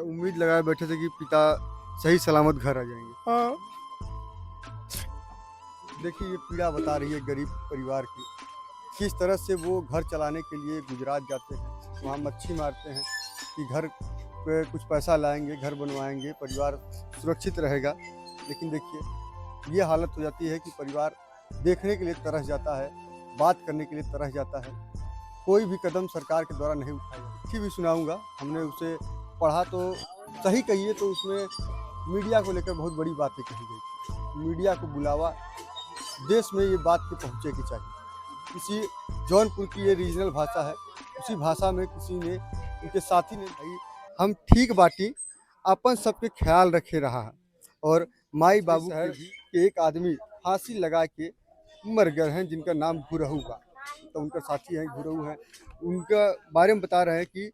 उम्मीद लगाए बैठे थे कि पिता सही सलामत घर आ जाएंगे। हाँ। देखिए, ये पीड़ा बता रही है गरीब परिवार की, किस तरह से वो घर चलाने के लिए गुजरात जाते हैं, वहाँ मच्छी मारते हैं कि घर पे कुछ पैसा लाएंगे, घर बनवाएंगे, परिवार सुरक्षित रहेगा। लेकिन देखिए, ये हालत हो जाती है कि परिवार देखने के लिए तरस जाता है, बात करने के लिए तरस जाता है। कोई भी कदम सरकार के द्वारा नहीं उठाया जाता। चिट्ठी भी सुनाऊंगा, हमने उसे पढ़ा तो सही कहिए तो उसमें मीडिया को लेकर बहुत बड़ी बातें कही गई। मीडिया को बुलावा, देश में ये बात तो पहुँचे की चाहिए। किसी जौनपुर की ये रीजनल भाषा है, उसी भाषा में किसी ने, उनके साथी ने, भाई हम ठीक बाटी अपन सबके ख्याल रखे रहा है। और माई बाबू के एक आदमी फांसी लगा के मर गए हैं, जिनका नाम गुरहू का, तो उनका साथी है गुरहू है, उनका बारे में बता रहे हैं कि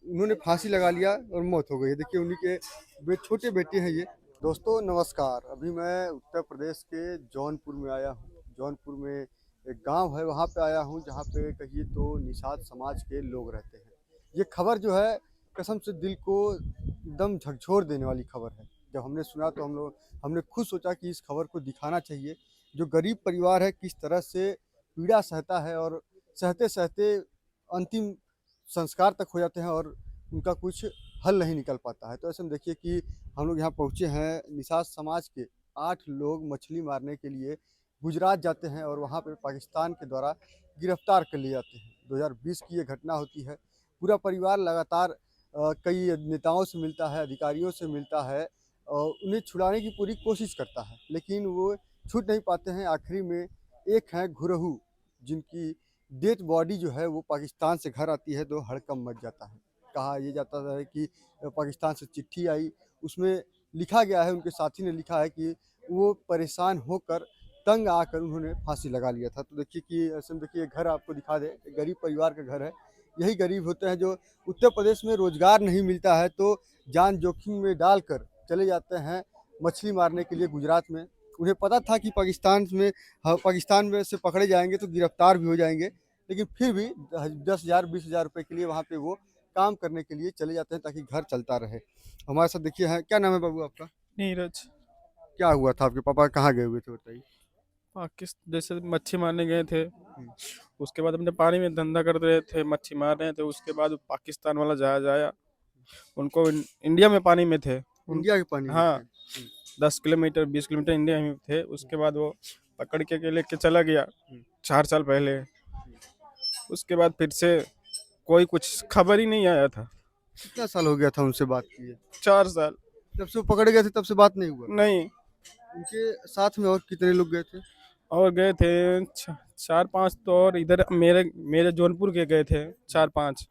उन्होंने फांसी लगा लिया और मौत हो गई। देखिए, उन्हीं के छोटे बेटे हैं ये। दोस्तों नमस्कार, अभी मैं उत्तर प्रदेश के जौनपुर में आया हूँ। जौनपुर में एक गांव है, वहाँ पे आया हूँ जहाँ पे कहिए तो निषाद समाज के लोग रहते हैं। ये खबर जो है कसम से दिल को एकदम झकझोर देने वाली खबर है। जब हमने सुना तो हमने खुद सोचा कि इस खबर को दिखाना चाहिए। जो गरीब परिवार है किस तरह से पीड़ा सहता है और सहते सहते अंतिम संस्कार तक हो जाते हैं और उनका कुछ हल नहीं निकल पाता है। तो ऐसे में देखिए कि हम लोग यहाँ पहुँचे हैं, निषाद समाज के 8 लोग मछली मारने के लिए गुजरात जाते हैं और वहाँ पे पाकिस्तान के द्वारा गिरफ्तार कर लिए जाते हैं। 2020 की ये घटना होती है। पूरा परिवार लगातार कई नेताओं से मिलता है, अधिकारियों से मिलता है और उन्हें छुड़ाने की पूरी कोशिश करता है, लेकिन वो छूट नहीं पाते हैं। आखिरी में एक हैं गुरहू, जिनकी डेड बॉडी जो है वो पाकिस्तान से घर आती है तो हड़कंप मच जाता है। कहा ये जाता है कि पाकिस्तान से चिट्ठी आई, उसमें लिखा गया है, उनके साथी ने लिखा है कि वो परेशान होकर तंग आकर उन्होंने फांसी लगा लिया था। तो देखिए कि ऐसे में देखिए घर आपको दिखा दे, गरीब परिवार का घर है। यही गरीब होते हैं जो उत्तर प्रदेश में रोजगार नहीं मिलता है तो जान जोखिम में डालकर चले जाते हैं मछली मारने के लिए गुजरात में। उन्हें पता था कि पाकिस्तान में से पकड़े जाएंगे तो गिरफ्तार भी हो जाएंगे, लेकिन फिर भी 10,000 20,000 रुपये के लिए वहाँ पे वो काम करने के लिए चले जाते हैं ताकि घर चलता रहे। हमारे साथ देखिए है, क्या नाम है बाबू आपका? नीरज। क्या हुआ था, आपके पापा कहाँ गए हुए थे बताइए? पाकिस्तान जैसे मच्छी मारने गए थे, उसके बाद अपने पानी में धंधा कर रहे थे, मच्छी मार रहे थे। उसके बाद पाकिस्तान वाला जहाज आया, उनको इंडिया में पानी में थे इंडिया के पानी में हाँ, थे? 10 किलोमीटर 20 किलोमीटर इंडिया में थे। उसके बाद वो पकड़ के लेके चला गया 4 साल पहले। उसके बाद फिर से कोई कुछ खबर ही नहीं आया था। कितना साल हो गया था उनसे बात किए? 4 साल। जब से वो पकड़े गए थे तब से बात नहीं हुआ? नहीं। उनके साथ में और कितने लोग गए थे? और गए थे 4-5 तो, और इधर मेरे मेरे जौनपुर के गए थे 4-5,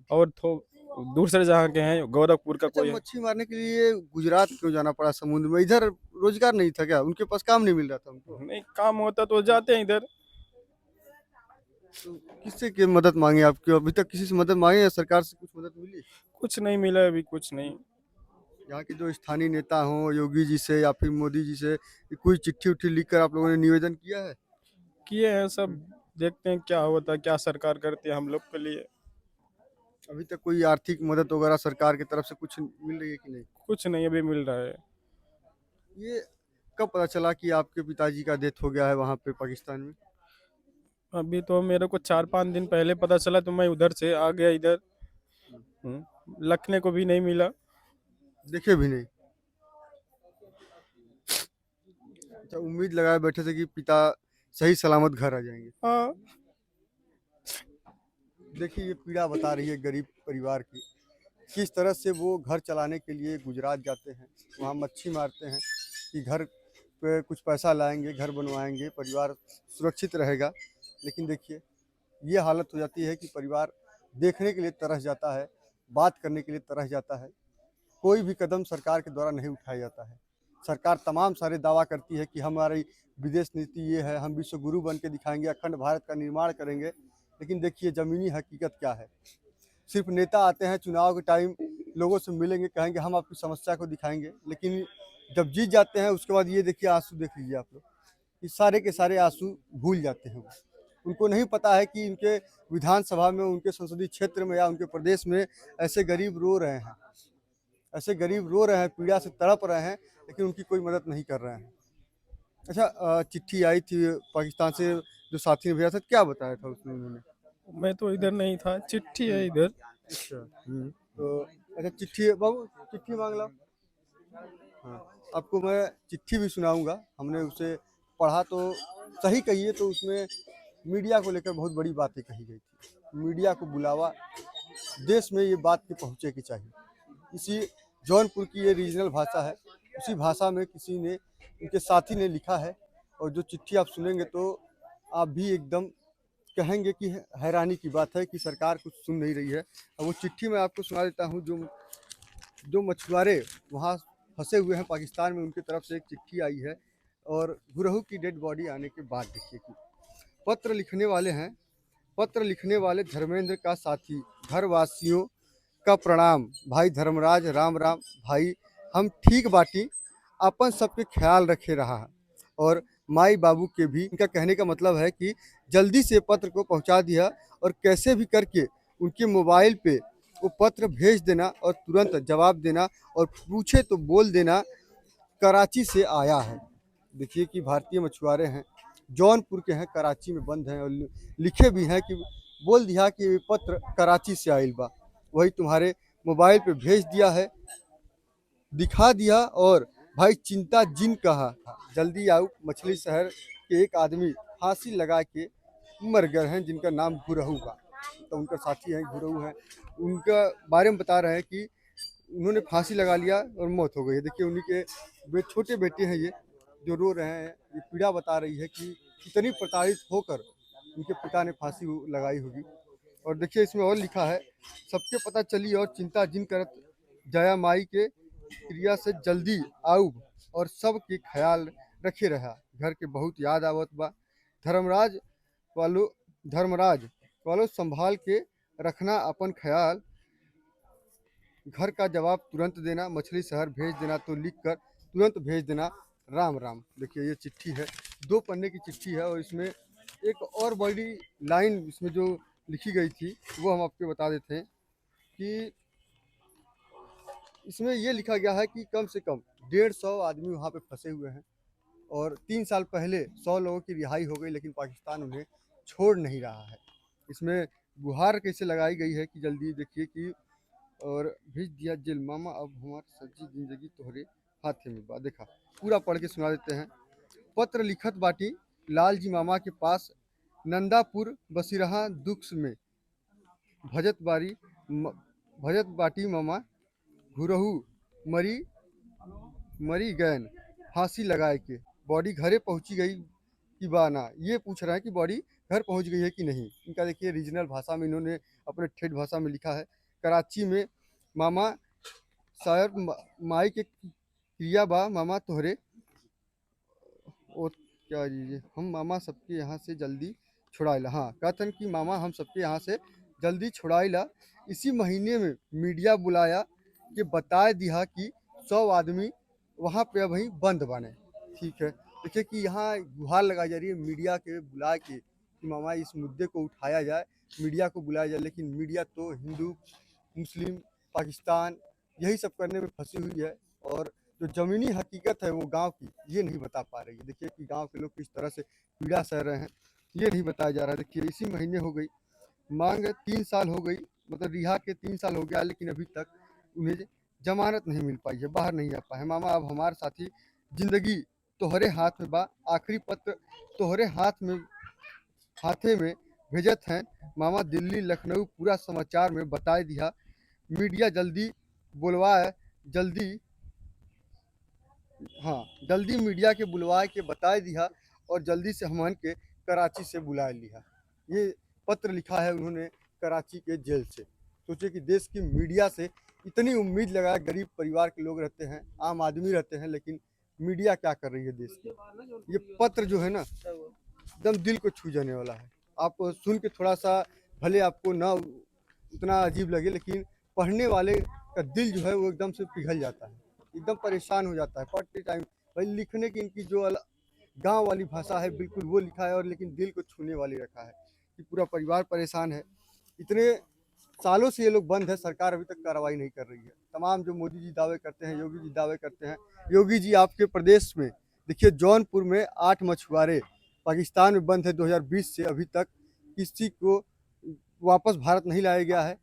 और तो दूसरे जहाँ के हैं, गोरखपुर का अच्छा, कोई है। मच्छी मारने के लिए गुजरात क्यों जाना पड़ा समुद्र में? इधर रोजगार नहीं था क्या? उनके पास काम नहीं मिल रहा था उनको? नहीं काम होता तो जाते हैं इधर। तो किससे की मदद मांगी आपकी? अभी तक किसी से मदद मांगी या सरकार से कुछ मदद मिली? कुछ नहीं मिला अभी, कुछ नहीं। यहाँ के जो स्थानीय नेता हों, योगी जी से या फिर मोदी जी से कोई चिट्ठी उट्ठी लिख कर आप लोगों ने निवेदन किया है? किए हैं सब, देखते हैं क्या होता है, क्या सरकार करती है हम लोग के लिए। अभी तक कोई आर्थिक मदद वगैरह सरकार की तरफ से कुछ मिल रही है कि नहीं? कुछ नहीं अभी मिल रहा है। ये कब पता चला कि आपके पिताजी का डेथ हो गया है वहाँ पे पाकिस्तान में? अभी तो मेरे को 4-5 दिन पहले पता चला, तो मैं उधर से आ गया इधर। लखने को भी नहीं मिला। देखे भी नहीं? अच्छा, उम्मीद लगाए बैठे थे कि पिता सही सलामत घर आ जाएंगे। हाँ। देखिए, ये पीड़ा बता रही है गरीब परिवार की, किस तरह से वो घर चलाने के लिए गुजरात जाते हैं, वहाँ मच्छी मारते हैं कि घर पे कुछ पैसा लाएंगे, घर बनवाएंगे, परिवार सुरक्षित रहेगा। लेकिन देखिए, ये हालत हो जाती है कि परिवार देखने के लिए तरस जाता है, बात करने के लिए तरस जाता है। कोई भी कदम सरकार के द्वारा नहीं उठाया जाता है। सरकार तमाम सारे दावा करती है कि हमारी विदेश नीति ये है, हम विश्व गुरु बन के दिखाएंगे, अखंड भारत का निर्माण करेंगे। लेकिन देखिए ज़मीनी हकीकत क्या है। सिर्फ नेता आते हैं चुनाव के टाइम, लोगों से मिलेंगे, कहेंगे हम आपकी समस्या को दिखाएंगे, लेकिन जब जीत जाते हैं उसके बाद ये देखिए आंसू देख लीजिए आप लोग, कि सारे के सारे आंसू भूल जाते हैं वो। उनको नहीं पता है कि इनके विधानसभा में, उनके संसदीय क्षेत्र में या उनके प्रदेश में ऐसे गरीब रो रहे हैं। ऐसे गरीब रो रहे हैं, पीड़ा से तड़प रहे हैं, लेकिन उनकी कोई मदद नहीं कर रहे हैं। अच्छा, चिट्ठी आई थी पाकिस्तान से जो साथी ने भेजा था, क्या बताया था उसमें उन्होंने? मैं तो इधर नहीं था, चिट्ठी है इधर। अच्छा। तो अच्छा, चिट्ठी बाबू, चिट्ठी मांग लो। हाँ, आपको मैं चिट्ठी भी सुनाऊंगा। हमने उसे पढ़ा तो सही कहिए तो उसमें मीडिया को लेकर बहुत बड़ी बातें कही गई थी। मीडिया को बुलावा, देश में ये बात की पहुँचे की चाहिए। इसी जौनपुर की ये रीजनल भाषा है, उसी भाषा में किसी ने, उनके साथी ने लिखा है, और जो चिट्ठी आप सुनेंगे तो आप भी एकदम कहेंगे कि हैरानी की बात है कि सरकार कुछ सुन नहीं रही है। और वो चिट्ठी मैं आपको सुना देता हूँ। जो जो मछुआरे वहाँ फंसे हुए हैं पाकिस्तान में, उनकी तरफ से एक चिट्ठी आई है। और गुरहू की डेड बॉडी आने के बाद देखिए कि पत्र लिखने वाले हैं। पत्र लिखने वाले धर्मेंद्र का साथी, घर वासियों का प्रणाम। भाई धर्मराज, राम राम भाई, हम ठीक बाटी, अपन सबके ख्याल रखे रहा। और माई बाबू के भी, इनका कहने का मतलब है कि जल्दी से पत्र को पहुंचा दिया, और कैसे भी करके उनके मोबाइल पे वो पत्र भेज देना और तुरंत जवाब देना, और पूछे तो बोल देना कराची से आया है। देखिए कि भारतीय मछुआरे हैं, जौनपुर के हैं, कराची में बंद हैं, और लिखे भी हैं कि बोल दिया कि ये पत्र कराची से आइल बा, वही तुम्हारे मोबाइल पे भेज दिया है, दिखा दिया। और भाई चिंता जिन कहा, जल्दी आओ। मछली शहर के एक आदमी फांसी लगा के मर गए हैं, जिनका नाम गुरहू का, तो उनका साथी है गुरहू है। उनका बारे में बता रहे हैं कि उन्होंने फांसी लगा लिया और मौत हो गई है। देखिए उन्हीं के छोटे बेटे हैं ये, जो रो रहे हैं। ये पीड़ा बता रही है कि कितनी प्रताड़ित होकर उनके पिता ने फांसी लगाई होगी। और देखिए इसमें और लिखा है, सबके पता चली और चिंता जिन करत, जया माई के क्रिया से जल्दी आऊ, और सब के ख्याल रखे रहा। घर के बहुत याद आवत बा। धर्मराज वालो धर्मराज वालो संभाल के रखना अपन ख्याल। घर का जवाब तुरंत देना, मछली शहर भेज देना तो लिख कर तुरंत भेज देना, राम राम। देखिए ये चिट्ठी है, 2 पन्ने की चिट्ठी है। और इसमें एक और बड़ी लाइन इसमें जो लिखी गई थी वो हम आपको बता देते हैं कि इसमें ये लिखा गया है कि कम से कम 150 आदमी वहाँ पे फंसे हुए हैं, और 3 साल पहले 100 लोगों की रिहाई हो गई, लेकिन पाकिस्तान उन्हें छोड़ नहीं रहा है। इसमें गुहार कैसे लगाई गई है कि जल्दी देखिए कि, और भेज दिया जेल मामा, अब हमारी सच्ची जिंदगी तोहरे हाथे में बा। देखा पूरा पढ़ के सुना देते हैं। पत्र लिखत बाटी लाल जी मामा के पास, नंदापुर बसिरहा दुख में, भजत बारी भजत बाटी मामा, घुरहू मरी मरी गैन, फांसी लगाए के। बॉडी घरे पहुंची गई कि बाना, ये पूछ रहा है कि बॉडी घर पहुंच गई है कि नहीं। इनका देखिए रीजनल भाषा में इन्होंने अपने ठेठ भाषा में लिखा है। कराची में मामा शायर माई के क्रिया बा, मामा तोहरे, और क्या जी, हम मामा सबके यहाँ से जल्दी छुड़ाइला। हाँ, कहतन कि मामा हम सबके यहाँ से जल्दी छुड़ाइला। इसी महीने में मीडिया बुलाया कि बताए दिया कि 100 आदमी वहाँ पे अभी बंद बने। ठीक है, देखिए कि यहाँ गुहार लगाई जा रही है मीडिया के बुला के कि मामा इस मुद्दे को उठाया जाए, मीडिया को बुलाया जाए। लेकिन मीडिया तो हिंदू, मुस्लिम, पाकिस्तान यही सब करने में फंसी हुई है, और जो ज़मीनी हकीकत है वो गांव की, ये नहीं बता पा रही है। देखिए कि गांव के लोग किस तरह से पीड़ा सह रहे हैं, ये नहीं बताया जा रहा है। देखिए इसी महीने हो गई मांग, 3 साल हो गई, मतलब रिहा के 3 साल हो गया, लेकिन अभी तक उन्हें जमानत नहीं मिल पाई है, बाहर नहीं आ पाए। मामा अब हमारे साथी जिंदगी तोहरे हाथ में बा, आखिरी पत्र तोहरे हाथे में भेजत हैं मामा, दिल्ली लखनऊ पूरा समाचार में बताए दिया। मीडिया जल्दी बुलवाए, जल्दी, हाँ जल्दी मीडिया के बुलवाए के बताए दिया, और जल्दी से हमन के कराची से बुला लिया। ये पत्र लिखा है उन्होंने कराची के जेल से। सोचे कि देश की मीडिया से इतनी उम्मीद लगाया, गरीब परिवार के लोग रहते हैं, आम आदमी रहते हैं, लेकिन मीडिया क्या कर रही है देश की। ये पत्र जो है ना, एकदम दिल को छू जाने वाला है। आप सुन के थोड़ा सा भले आपको ना उतना अजीब लगे, लेकिन पढ़ने वाले का दिल जो है वो एकदम से पिघल जाता है, एकदम परेशान हो जाता है पढ़ते टाइम। भाई लिखने की इनकी जो गांव वाली भाषा है बिल्कुल वो लिखा है, और लेकिन दिल को छूने वाली रखा है कि पूरा परिवार परेशान है। इतने सालों से ये लोग बंद है, सरकार अभी तक कार्रवाई नहीं कर रही है। तमाम जो मोदी जी दावे करते हैं, योगी जी दावे करते हैं, योगी जी आपके प्रदेश में देखिए जौनपुर में 8 मछुआरे पाकिस्तान में बंद है 2020 से अभी तक किसी को वापस भारत नहीं लाया गया है।